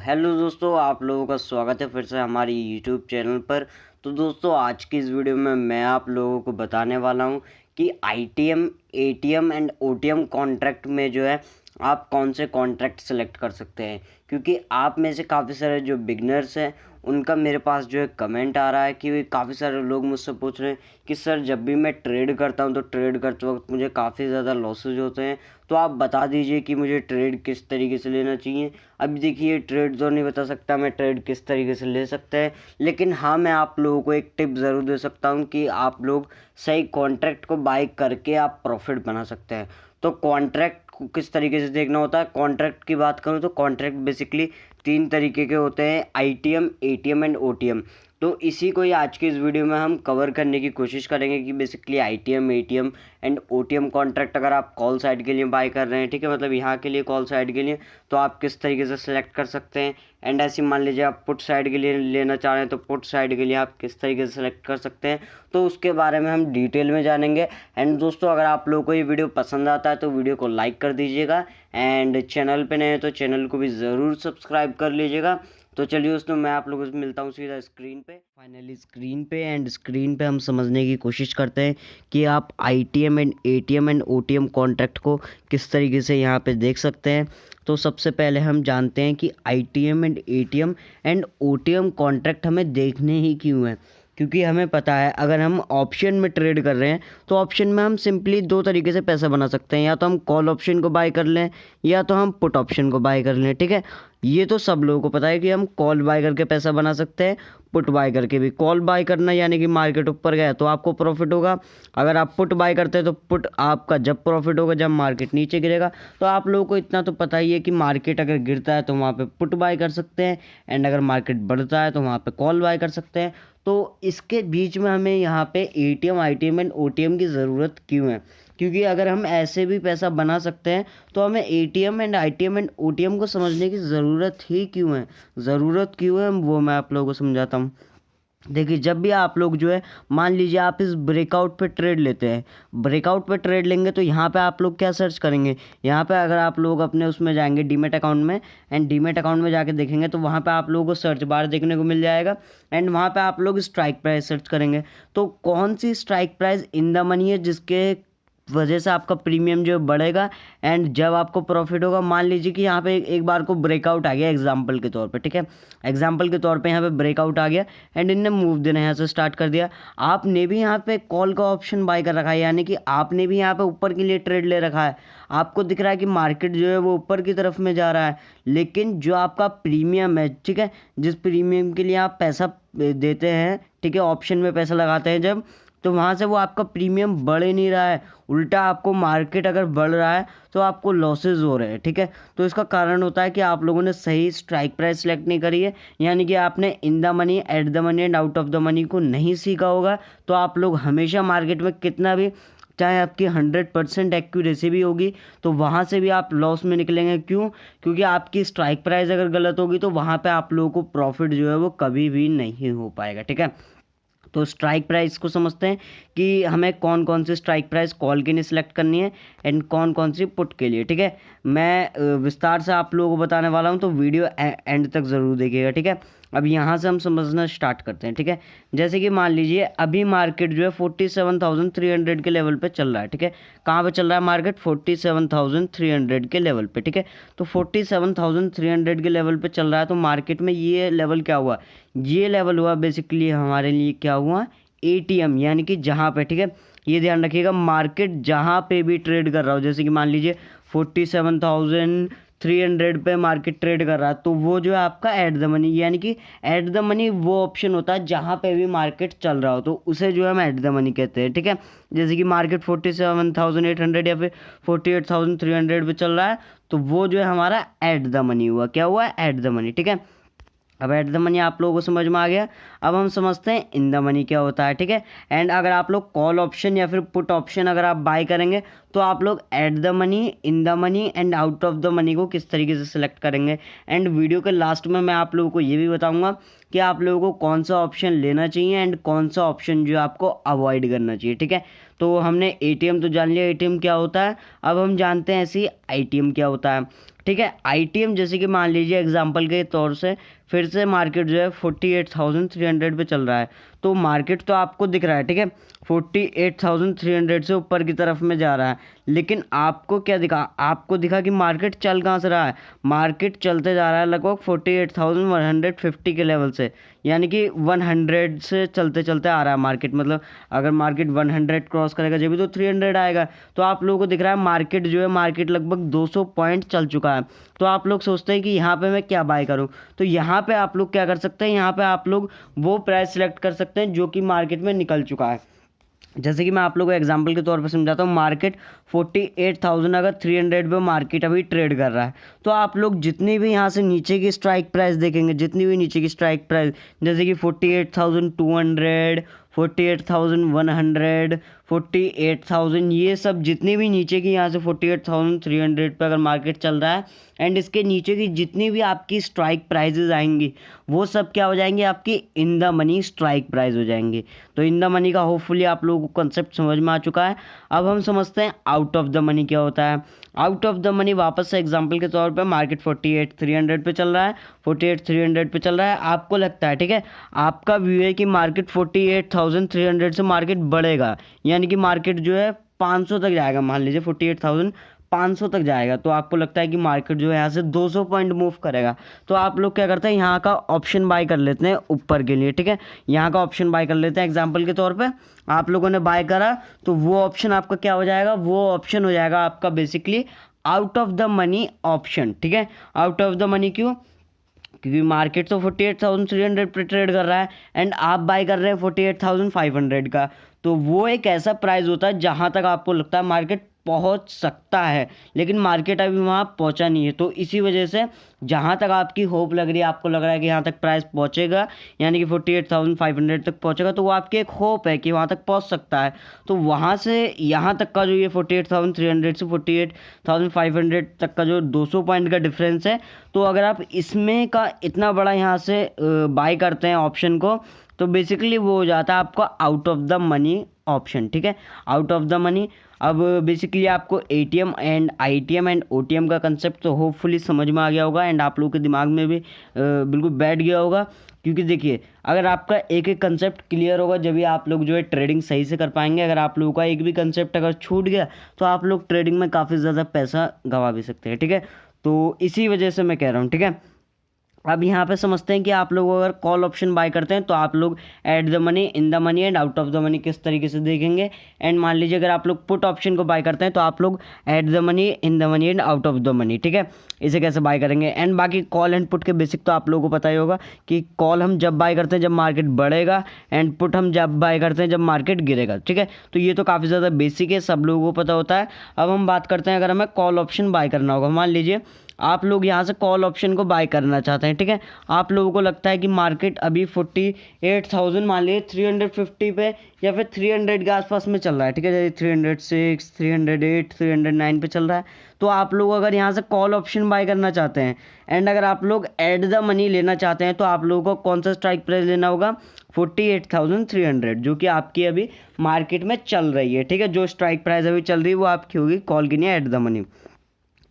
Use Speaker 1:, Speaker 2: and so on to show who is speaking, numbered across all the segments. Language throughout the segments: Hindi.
Speaker 1: हेलो दोस्तों, आप लोगों का स्वागत है फिर से हमारी यूट्यूब चैनल पर। तो दोस्तों, आज की इस वीडियो में मैं आप लोगों को बताने वाला हूं कि ITM, ATM and OTM contract में जो है आप कौन से कॉन्ट्रैक्ट सेलेक्ट कर सकते हैं। क्योंकि आप में से काफ़ी सारे जो बिगनर्स हैं उनका मेरे पास जो है कमेंट आ रहा है कि काफ़ी सारे लोग मुझसे पूछ रहे हैं कि सर जब भी मैं ट्रेड करता हूं तो ट्रेड करते वक्त मुझे काफ़ी ज़्यादा लॉसेज होते हैं, तो आप बता दीजिए कि मुझे ट्रेड किस तरीके से लेना चाहिए। अभी देखिए, ट्रेड तो नहीं बता सकता मैं ट्रेड किस तरीके से ले सकते हैं, लेकिन हाँ, मैं आप लोगों को एक टिप ज़रूर दे सकता हूँ कि आप लोग सही कॉन्ट्रैक्ट को बाय करके आप प्रॉफिट बना सकते हैं। तो कॉन्ट्रैक्ट को किस तरीके से देखना होता है, कॉन्ट्रैक्ट की बात करूँ तो कॉन्ट्रैक्ट बेसिकली 3 तरीके के होते हैं, आईटीएम, एटीएम एंड ओटीएम। तो इसी को ही आज की इस वीडियो में हम कवर करने की कोशिश करेंगे कि basically ITM, ATM and OTM contract अगर आप कॉल साइड के लिए बाय कर रहे हैं, ठीक है, मतलब यहाँ के लिए कॉल साइड के लिए, तो आप किस तरीके से सिलेक्ट कर सकते हैं। एंड ऐसे मान लीजिए आप पुट साइड के लिए लेना चाह रहे हैं तो पुट साइड के लिए आप किस तरीके से सिलेक्ट कर सकते हैं, तो उसके बारे में हम डिटेल में जानेंगे। एंड दोस्तों, अगर आप लोगों को ये वीडियो पसंद आता है तो वीडियो को लाइक कर दीजिएगा, एंड चैनल पे नए हैं तो चैनल को भी ज़रूर सब्सक्राइब कर लीजिएगा। तो चलिए दोस्तों, मैं आप लोगों से मिलता हूँ सीधा स्क्रीन पे। फाइनली स्क्रीन पे हम समझने की कोशिश करते हैं कि आप ITM and ATM and OTM contract को किस तरीके से यहाँ पे देख सकते हैं। तो सबसे पहले हम जानते हैं कि आईटीएम एंड ओटीएम कॉन्ट्रैक्ट हमें देखने ही क्यों हैं। क्योंकि हमें पता है अगर हम ऑप्शन में ट्रेड कर रहे हैं तो ऑप्शन में हम सिंपली 2 तरीके से पैसा बना सकते हैं, या तो हम कॉल ऑप्शन को बाय कर लें या तो हम पुट ऑप्शन को बाय कर लें, ठीक है। ये तो सब लोगों को पता है कि हम कॉल बाय करके पैसा बना सकते हैं, पुट बाय करके भी। कॉल बाय करना यानी कि मार्केट ऊपर गया तो आपको प्रॉफिट होगा, अगर आप पुट बाय करते हैं तो पुट आपका जब प्रॉफिट होगा जब मार्केट नीचे गिरेगा। तो आप लोगों को इतना तो पता ही है कि मार्केट अगर गिरता है तो वहाँ पे पुट बाय कर सकते हैं, एंड अगर मार्केट बढ़ता है तो वहाँ पे कॉल बाय कर सकते हैं। तो इसके बीच में हमें यहाँ पे एटीएम, आईटीएम एंड ओटीएम की ज़रूरत क्यों है? क्योंकि अगर हम ऐसे भी पैसा बना सकते हैं तो हमें ATM and ITM and OTM को समझने की ज़रूरत ही क्यों है, ज़रूरत क्यों है वो मैं आप लोगों को समझाता हूँ। देखिए, जब भी आप लोग जो है मान लीजिए आप इस ब्रेकआउट पे ट्रेड लेते हैं, ब्रेकआउट पे ट्रेड लेंगे तो यहाँ पे आप लोग क्या सर्च करेंगे, यहाँ पे अगर आप लोग अपने उसमें जाएंगे डीमेट अकाउंट में, एंड डीमेट अकाउंट में जाके देखेंगे तो वहाँ पे आप लोगों को सर्च बार देखने को मिल जाएगा, एंड वहाँ पे आप लोग स्ट्राइक प्राइस सर्च करेंगे। तो कौन सी strike price in the money है जिसके वजह से आपका प्रीमियम जो बढ़ेगा एंड जब आपको प्रॉफिट होगा। मान लीजिए कि यहाँ पे एक बार को ब्रेकआउट आ गया एग्जांपल के तौर पे, ठीक है, एग्जांपल के तौर पे यहाँ पे ब्रेकआउट आ गया एंड इनने मूव देना यहाँ से स्टार्ट कर दिया। आपने भी यहाँ पे कॉल का ऑप्शन बाय कर रखा है, यानी कि आपने भी यहाँ पे ऊपर के लिए ट्रेड ले रखा है। आपको दिख रहा है कि मार्केट जो है वो ऊपर की तरफ में जा रहा है, लेकिन जो आपका प्रीमियम है, ठीक है, जिस प्रीमियम के लिए आप पैसा देते हैं, ठीक है, ऑप्शन में पैसा लगाते हैं जब, तो वहाँ से वो आपका प्रीमियम बढ़ ही नहीं रहा है, उल्टा आपको मार्केट अगर बढ़ रहा है तो आपको लॉसेज हो रहे हैं, ठीक है। तो इसका कारण होता है कि आप लोगों ने सही स्ट्राइक प्राइस सेलेक्ट नहीं करी है, यानी कि आपने इन the money, at the money and out of the money को नहीं सीखा होगा। तो आप लोग हमेशा मार्केट में कितना भी, चाहे आपकी 100% एक्यूरेसी भी होगी, तो वहाँ से भी आप लॉस में निकलेंगे। क्यों? क्योंकि आपकी स्ट्राइक प्राइस अगर गलत होगी तो वहाँ पे आप लोगों को प्रॉफिट जो है वो कभी भी नहीं हो पाएगा, ठीक है। तो स्ट्राइक प्राइस को समझते हैं कि हमें कौन कौन सी स्ट्राइक प्राइस कॉल के लिए सिलेक्ट करनी है एंड कौन कौन सी पुट के लिए, ठीक है। मैं विस्तार से आप लोगों को बताने वाला हूं, तो वीडियो एंड तक ज़रूर देखिएगा, ठीक है। अब यहाँ से हम समझना स्टार्ट करते हैं, ठीक है। जैसे कि मान लीजिए अभी मार्केट जो है 47,300 के लेवल पे चल रहा है, ठीक है। कहाँ पे चल रहा है मार्केट? 47,300 के लेवल पे, ठीक है। तो 47,300 के लेवल पे चल रहा है, तो मार्केट में ये लेवल क्या हुआ? ये लेवल हुआ बेसिकली हमारे लिए क्या हुआ? एटीएम, यानी कि जहाँ पे, ठीक है, ये ध्यान रखिएगा, मार्केट जहाँ पे भी ट्रेड कर रहा हो, जैसे कि मान लीजिए 47,300 पे मार्केट ट्रेड कर रहा है, तो वो जो है आपका एट द मनी, यानी कि एट द मनी वो ऑप्शन होता है जहाँ पे भी मार्केट चल रहा हो, तो उसे जो है हम एट द मनी कहते हैं, ठीक है। जैसे कि मार्केट 47,800 या फिर 48,300 पे चल रहा है, तो वो जो है हमारा एट द मनी हुआ। क्या हुआ? एट द मनी, ठीक है। अब एट द मनी आप लोगों को समझ में आ गया। अब हम समझते हैं इन द मनी क्या होता है, ठीक है। एंड अगर आप लोग कॉल ऑप्शन या फिर पुट ऑप्शन अगर आप बाय करेंगे तो आप लोग at the money, in the money and out of the money को किस तरीके से सिलेक्ट करेंगे। एंड वीडियो के लास्ट में मैं आप लोगों को ये भी बताऊंगा कि आप लोगों को कौन सा ऑप्शन लेना चाहिए एंड कौन सा ऑप्शन जो आपको अवॉइड करना चाहिए, ठीक है। तो हमने एटीएम तो जान लिया, एटीएम क्या होता है। अब हम जानते हैं ऐसे ही आईटीएम क्या होता है, ठीक है। आईटीएम जैसे कि मान लीजिए एग्जांपल के तौर से फिर से मार्केट जो है 48,300 पे चल रहा है, तो मार्केट तो आपको दिख रहा है, ठीक है, 48,300 से ऊपर की तरफ में जा रहा है, लेकिन आपको क्या दिखा, आपको दिखा कि मार्केट चल कहाँ से रहा है, मार्केट चलते जा रहा है लगभग 48,150 के लेवल से, यानी कि 100 से चलते चलते आ रहा है मार्केट। मतलब अगर मार्केट 100 क्रॉस करेगा जब भी तो 300 आएगा। तो आप लोगों को दिख रहा है मार्केट जो है, मार्केट लगभग 200 पॉइंट चल चुका है। तो आप लोग सोचते हैं कि यहाँ पे मैं क्या बाय करूँ, तो यहाँ पे आप लोग क्या कर सकते हैं, यहाँ पे आप लोग वो प्राइस सेलेक्ट कर सकते हैं जो कि मार्केट में निकल चुका है। जैसे कि मैं आप लोगों को एग्जांपल के तौर पर समझाता हूँ, मार्केट 48,000 अगर 300 पे मार्केट अभी ट्रेड कर रहा है, तो आप लोग जितनी भी यहाँ से नीचे की स्ट्राइक प्राइस देखेंगे, जितनी भी नीचे की स्ट्राइक प्राइस जैसे कि 48,200, 48,100, 48,000, ये सब जितनी भी नीचे की यहाँ से 48,300 पे अगर मार्केट चल रहा है एंड इसके नीचे की जितनी भी आपकी स्ट्राइक प्राइजेज आएंगी वो सब क्या हो जाएंगी, आपकी इन द मनी स्ट्राइक प्राइस हो जाएंगी। तो इन द मनी का होपफुली आप लोगों को कंसेप्ट समझ में आ चुका है। अब हम समझते हैं आउट ऑफ द मनी क्या होता है। आउट ऑफ द मनी वापस से एग्जांपल के तौर पे मार्केट 48,300 पे चल रहा है, 48,300 पे चल रहा है, आपको लगता है, ठीक है, आपका व्यू है कि मार्केट 48,300 से मार्केट बढ़ेगा, यानी कि मार्केट जो है 500 तक जाएगा, मान लीजिए 48,500 तक जाएगा, तो आपको लगता है कि मार्केट जो है यहाँ से 200 पॉइंट मूव करेगा। तो आप लोग क्या करते हैं, यहाँ का ऑप्शन बाय कर लेते हैं ऊपर के लिए, ठीक है, यहाँ का ऑप्शन बाय कर लेते हैं। एग्जांपल के तौर पे आप लोगों ने बाय करा तो वो ऑप्शन आपका क्या हो जाएगा, वो ऑप्शन हो जाएगा आपका basically out of the money option, ठीक है। आउट ऑफ द मनी क्यों, क्योंकि मार्केट तो 48,300 पे ट्रेड कर रहा है एंड आप बाय कर रहे हैं 48,500 का, तो वो एक ऐसा प्राइस होता है जहां तक आपको लगता है मार्केट पहुंच सकता है, लेकिन मार्केट अभी वहां पहुंचा नहीं है। तो इसी वजह से जहां तक आपकी होप लग रही है, आपको लग रहा है कि यहाँ तक प्राइस पहुंचेगा, यानी कि 48,500 तक पहुंचेगा, तो वो आपकी एक होप है कि वहां तक पहुंच सकता है। तो वहां से यहाँ तक का जो ये 48,300 से 48,500 तक का जो 200 पॉइंट का डिफरेंस है, तो अगर आप इसमें का इतना बड़ा यहाँ से बाय करते हैं ऑप्शन को, तो बेसिकली वो हो जाता है आपका out of the money option, ठीक है, आउट ऑफ द मनी। अब बेसिकली आपको ATM and ITM and OTM का कंसेप्ट तो होपफुली समझ में आ गया होगा एंड आप लोगों के दिमाग में भी बिल्कुल बैठ गया होगा, क्योंकि देखिए अगर आपका एक एक कंसेप्ट क्लियर होगा जब भी आप लोग जो है ट्रेडिंग सही से कर पाएंगे। अगर आप लोगों का एक भी कंसेप्ट अगर छूट गया तो आप लोग ट्रेडिंग में काफ़ी ज़्यादा पैसा गंवा भी सकते हैं, ठीक है। तो इसी वजह से मैं कह रहा हूँ, ठीक है। अब यहाँ पे समझते हैं कि आप लोग अगर कॉल ऑप्शन बाय करते हैं तो आप लोग at the money, in the money and out of the money किस तरीके से देखेंगे। एंड मान लीजिए अगर आप लोग पुट ऑप्शन को बाय करते हैं तो आप लोग at the money, in the money and out of the money, ठीक है, इसे कैसे बाय करेंगे। एंड बाकी कॉल एंड पुट के बेसिक तो आप लोगों को पता ही होगा कि कॉल हम जब बाय करते हैं जब मार्केट बढ़ेगा एंड पुट हम जब बाय करते हैं जब मार्केट गिरेगा, ठीक है। तो ये तो काफ़ी ज़्यादा बेसिक है, सब लोगों को पता होता है। अब हम बात करते हैं अगर हमें कॉल ऑप्शन बाय करना होगा, मान लीजिए आप लोग यहाँ से कॉल ऑप्शन को बाय करना चाहते हैं, ठीक है। आप लोगों को लगता है कि मार्केट अभी 48,000 मान लीजिए 350 पे या फिर 300 के आसपास में चल रहा है, ठीक है, जैसे 306, 308, 309 पे चल रहा है। तो आप लोग अगर यहाँ से कॉल ऑप्शन बाय करना चाहते हैं एंड अगर आप लोग एट द मनी लेना चाहते हैं तो आप लोगों को कौन सा स्ट्राइक प्राइस लेना होगा, 48,300, जो कि आपकी अभी मार्केट में चल रही है, ठीक है। जो स्ट्राइक प्राइस अभी चल रही है वो आपकी होगी कॉल की नहीं, एट द मनी,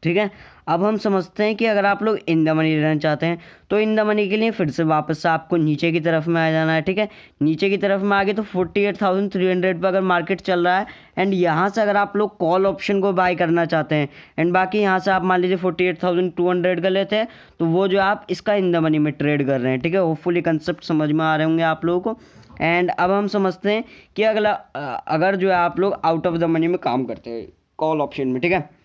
Speaker 1: ठीक है। अब हम समझते हैं कि अगर आप लोग इन द मनी लेना चाहते हैं तो इन द मनी के लिए फिर से वापस से आपको नीचे की तरफ में आ जाना है, ठीक है। नीचे की तरफ में आ गए तो 48,300 पर अगर मार्केट चल रहा है एंड यहाँ से अगर आप लोग कॉल ऑप्शन को बाय करना चाहते हैं एंड बाकी यहाँ से आप मान लीजिए 48,200 का लेते हैं, तो वो जो आप इसका इन द मनी में ट्रेड कर रहे हैं, ठीक है। होपफुली कंसेप्ट समझ में आ रहे होंगे आप लोगों को। एंड अब हम समझते हैं कि अगर जो है आप लोग आउट ऑफ द मनी में काम करते हैं कॉल ऑप्शन में, ठीक है।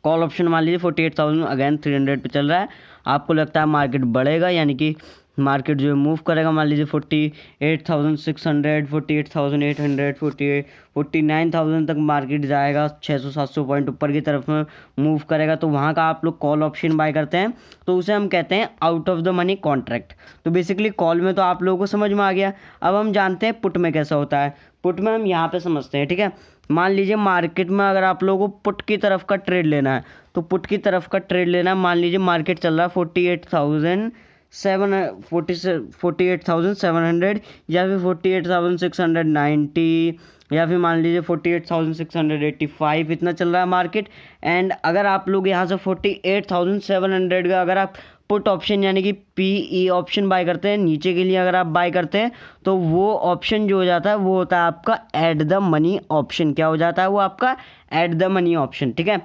Speaker 1: कॉल ऑप्शन मान लीजिए 48,000 अगेन 300 पे चल रहा है, आपको लगता है मार्केट बढ़ेगा, यानी कि मार्केट जो है मूव करेगा, मान लीजिए 48,600, 48,800, 49,000 तक मार्केट जाएगा, 600-700 पॉइंट ऊपर की तरफ में मूव करेगा, तो वहाँ का आप लोग कॉल ऑप्शन बाय करते हैं, तो उसे हम कहते हैं out of the money contract. तो बेसिकली कॉल में तो आप लोगों को समझ में आ गया। अब हम जानते हैं पुट में कैसा होता है। पुट में हम यहाँ पे समझते हैं, ठीक है। मान लीजिए मार्केट में अगर आप लोगों को पुट की तरफ का ट्रेड लेना है तो पुट की तरफ का ट्रेड लेना है, मान लीजिए मार्केट चल रहा है 48,700 या फिर 48,690 या फिर मान लीजिए 48,685 इतना चल रहा है मार्केट। एंड अगर आप लोग यहाँ से 48,700 का अगर आप पुट ऑप्शन यानी कि PE ऑप्शन बाय करते हैं नीचे के लिए अगर आप बाय करते हैं, तो वो ऑप्शन जो हो जाता है वो होता है आपका एट द मनी ऑप्शन। क्या हो जाता है वो आपका एट द मनी ऑप्शन, ठीक है।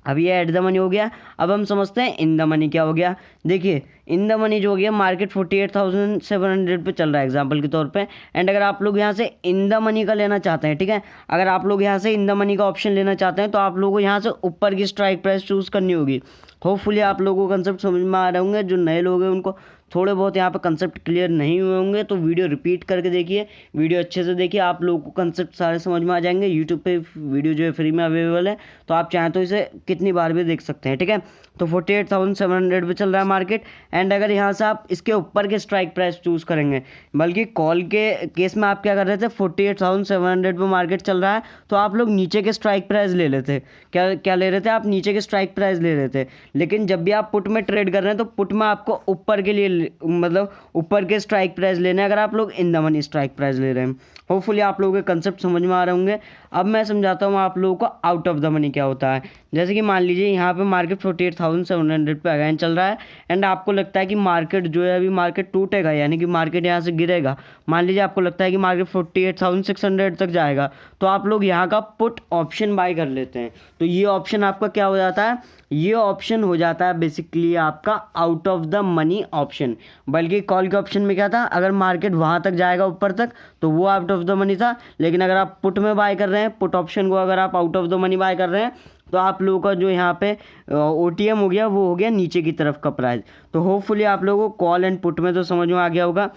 Speaker 1: अब ये एट द मनी हो गया। अब हम समझते हैं इन द मनी क्या हो गया। देखिए इन द मनी जो हो गया, मार्केट 48,700 पे चल रहा है एग्जांपल के तौर पे। एंड अगर आप लोग यहाँ से इन द मनी का लेना चाहते हैं, ठीक है, अगर आप लोग यहाँ से इन द मनी का ऑप्शन लेना चाहते हैं तो आप लोगों को यहाँ से ऊपर की स्ट्राइक प्राइस चूज़ करनी होगी। होपफुली आप लोगों को कंसेप्ट समझ में आ रहे होंगे। जो नए लोग हैं उनको थोड़े बहुत यहाँ पे कंसेप्ट क्लियर नहीं हुए होंगे तो वीडियो रिपीट करके देखिए, वीडियो अच्छे से देखिए, आप लोगों को कंसेप्ट सारे समझ में आ जाएंगे। यूट्यूब पे वीडियो जो है फ्री में अवेलेबल है, तो आप चाहें तो इसे कितनी बार भी देख सकते हैं, ठीक है। तो 48,700 पे चल रहा है मार्केट। एंड अगर यहाँ से आप इसके ऊपर के स्ट्राइक प्राइस चूज़ करेंगे, बल्कि कॉल के केस में आप क्या कर रहे थे, 48,700 पे मार्केट चल रहा है तो आप लोग नीचे के स्ट्राइक प्राइस ले लेते। क्या ले रहे थे आप, नीचे के स्ट्राइक प्राइस ले रहे थे। लेकिन जब भी आप पुट में ट्रेड कर रहे हैं तो पुट में आपको ऊपर के लिए मतलब ऊपर के स्ट्राइक प्राइस लेने हैं, अगर आप लोग इन द मनी स्ट्राइक प्राइस ले रहे हैं। होपफुली आप लोगों के कंसेप्ट समझ में आ रहे होंगे। अब मैं समझाता हूँ आप लोगों को आउट ऑफ द मनी क्या होता है। जैसे कि मान लीजिए यहाँ पे मार्केट 48,700 पे अगेन चल रहा है एंड आपको लगता है कि मार्केट जो है अभी मार्केट टूटेगा, यानी कि मार्केट यहाँ से गिरेगा। मान लीजिए आपको लगता है कि मार्केट 48,600 तक जाएगा, तो आप लोग यहाँ का पुट ऑप्शन बाय कर लेते हैं। तो ये ऑप्शन आपका क्या हो जाता है, ये ऑप्शन हो जाता है बेसिकली आपका out of the money option. बल्कि कॉल के ऑप्शन में क्या था, अगर मार्केट वहाँ तक जाएगा ऊपर तक तो वो आउट ऑफ द मनी था। लेकिन अगर आप पुट में बाय कर रहे हैं, पुट ऑप्शन को अगर आप out of the money by कर रहे हैं, तो आप लोगों का जो यहाँ पे OTM हो गया वो हो गया नीचे की तरफ का प्राइस। तो होपफुली आप लोगों को कॉल एंड पुट में तो समझ में आ गया होगा।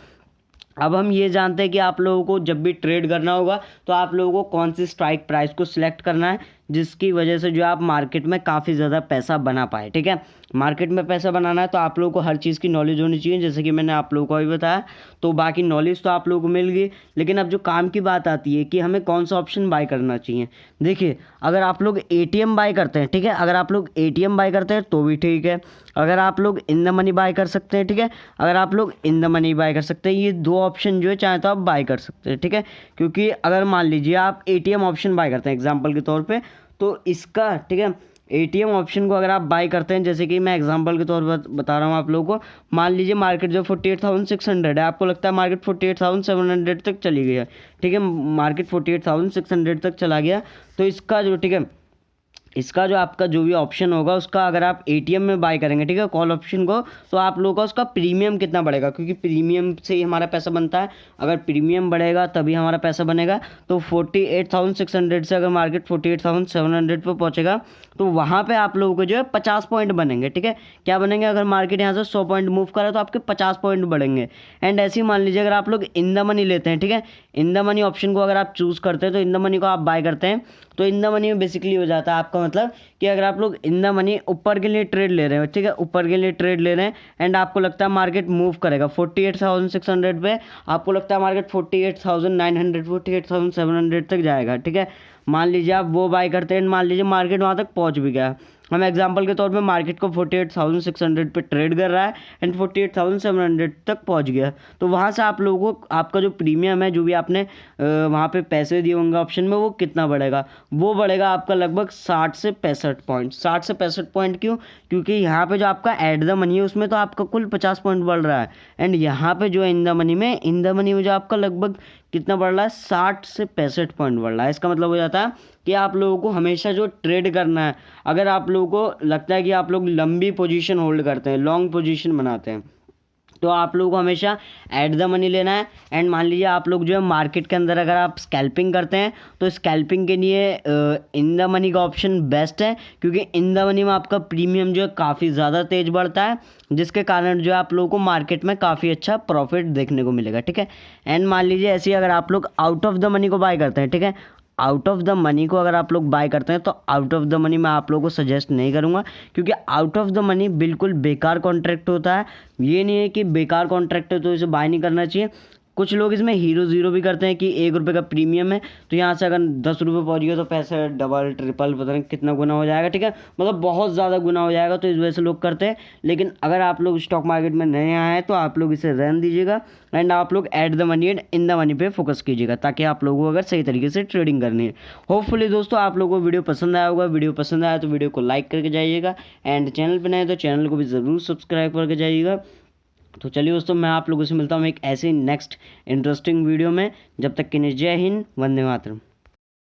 Speaker 1: अब हम ये जानते हैं कि आप लोगों को जब भी ट्रेड करना होगा तो आप लोगों को कौन सी स्ट्राइक प्राइस को सिलेक्ट करना है, जिसकी वजह से जो आप मार्केट में काफ़ी ज़्यादा पैसा बना पाए, ठीक है। मार्केट में पैसा बनाना है तो आप लोगों को हर चीज़ की नॉलेज होनी चाहिए, जैसे कि मैंने आप लोगों को अभी बताया। तो बाकी नॉलेज तो आप लोगों को मिल गई, लेकिन अब जो काम की बात आती है कि हमें कौन सा ऑप्शन बाय करना चाहिए। देखिए अगर आप लोग ATM बाय करते हैं, ठीक है, अगर आप लोग ATM बाय करते हैं तो भी ठीक है। अगर आप लोग इन द मनी बाय कर सकते हैं, ठीक है, अगर आप लोग इन द मनी बाय कर सकते हैं, ये दो ऑप्शन जो है चाहे तो आप बाय कर सकते हैं, ठीक है। क्योंकि अगर मान लीजिए आप ATM ऑप्शन बाय करते हैं एग्जाम्पल के तौर पर, तो इसका, ठीक है, ATM ऑप्शन को अगर आप बाय करते हैं, जैसे कि मैं एग्जांपल के तौर पर बता रहा हूँ आप लोगों को, मान लीजिए मार्केट जो 48,600 है, आपको लगता है मार्केट 48,700 तक चली गई है, ठीक है, मार्केट 48,600 तक चला गया, तो इसका जो, ठीक है, इसका जो आपका जो भी ऑप्शन होगा उसका अगर आप ATM में बाय करेंगे, ठीक है, कॉल ऑप्शन को, तो आप लोगों का उसका प्रीमियम कितना बढ़ेगा, क्योंकि प्रीमियम से ही हमारा पैसा बनता है। अगर प्रीमियम बढ़ेगा तभी हमारा पैसा बनेगा। तो 48,600 से अगर मार्केट 48,700 पर पहुंचेगा तो वहाँ पे आप लोगों को जो है 50 पॉइंट बनेंगे, ठीक है। क्या बनेंगे, अगर मार्केट यहाँ से 100 पॉइंट मूव करे तो आपके 50 पॉइंट बढ़ेंगे। एंड ऐसे ही मान लीजिए अगर आप लोग इन द मनी लेते हैं, ठीक है, इन द मनी ऑप्शन को अगर आप चूज़ करते हैं तो इन द मनी को आप बाय करते हैं, तो इन द मनी में बेसिकली हो जाता है आपका मतलब कि अगर आप लोग इन द मनी ऊपर के लिए ट्रेड ले रहे हैं, ठीक है, ऊपर के लिए ट्रेड ले रहे हैं एंड आपको लगता है मार्केट मूव करेगा 48,600 पे, आपको लगता है मार्केट 48,900 48,700 तक जाएगा, ठीक है। मान लीजिए आप वो बाय करते हैं, मान लीजिए मार्केट वहाँ तक पहुँच भी गया। हम एग्जांपल के तौर पे मार्केट को 48,600 पे ट्रेड कर रहा है एंड 48,700 तक पहुंच गया, तो वहाँ से आप लोगों को आपका जो प्रीमियम है, जो भी आपने वहाँ पे पैसे दिए होंगे ऑप्शन में, वो कितना बढ़ेगा, वो बढ़ेगा आपका लगभग 60 से 65 पॉइंट। 60 से 65 पॉइंट क्यों, क्योंकि यहाँ पे जो आपका एट द मनी है उसमें तो आपका कुल 50 पॉइंट बढ़ रहा है, एंड यहाँ पे जो इन द मनी में जो आपका लगभग कितना बढ़ रहा है, 60 से 65 पॉइंट बढ़ रहा है। इसका मतलब हो जाता है कि आप लोगों को हमेशा जो ट्रेड करना है, अगर आप लोगों को लगता है कि आप लोग लंबी पोजीशन होल्ड करते हैं, लॉन्ग पोजीशन बनाते हैं, तो आप लोगों को हमेशा एट द मनी लेना है। एंड मान लीजिए आप लोग जो है मार्केट के अंदर अगर आप स्कैल्पिंग करते हैं तो स्कैल्पिंग के लिए इन द मनी का ऑप्शन बेस्ट है, क्योंकि इन द मनी में आपका प्रीमियम जो है काफ़ी ज़्यादा तेज बढ़ता है, जिसके कारण जो है आप लोगों को मार्केट में काफ़ी अच्छा प्रॉफिट देखने को मिलेगा, ठीक है। एंड मान लीजिए ऐसे ही अगर आप लोग आउट ऑफ द मनी को बाय करते हैं, ठीक है, आउट ऑफ द मनी को अगर आप लोग बाय करते हैं तो आउट ऑफ द मनी मैं आप लोगों को सजेस्ट नहीं करूंगा, क्योंकि आउट ऑफ द मनी बिल्कुल बेकार कॉन्ट्रैक्ट होता है। ये नहीं है कि बेकार कॉन्ट्रैक्ट है तो इसे बाय नहीं करना चाहिए, कुछ लोग इसमें हीरो ज़ीरो भी करते हैं कि 1 रुपये का प्रीमियम है, तो यहाँ से अगर 10 रुपये पहुँच गया तो पैसे डबल ट्रिपल पता नहीं कितना गुना हो जाएगा, ठीक है, मतलब बहुत ज़्यादा गुना हो जाएगा, तो इस वजह से लोग करते हैं। लेकिन अगर आप लोग स्टॉक मार्केट में नए आए हैं तो आप लोग इसे रहने दीजिएगा एंड आप लोग at the money and in the money पे फोकस कीजिएगा, ताकि आप लोगों को अगर सही तरीके से ट्रेडिंग करनी है। होपफुली दोस्तों आप लोगों को वीडियो पसंद आया होगा। वीडियो पसंद आया तो वीडियो को लाइक करके जाइएगा एंड चैनल पर नए तो चैनल को भी ज़रूर सब्सक्राइब करके जाइएगा। तो चलिए दोस्तों, मैं आप लोगों से मिलता हूँ एक ऐसे नेक्स्ट इंटरेस्टिंग वीडियो में। जब तक के लिए जय हिंद, वंदे मातरम।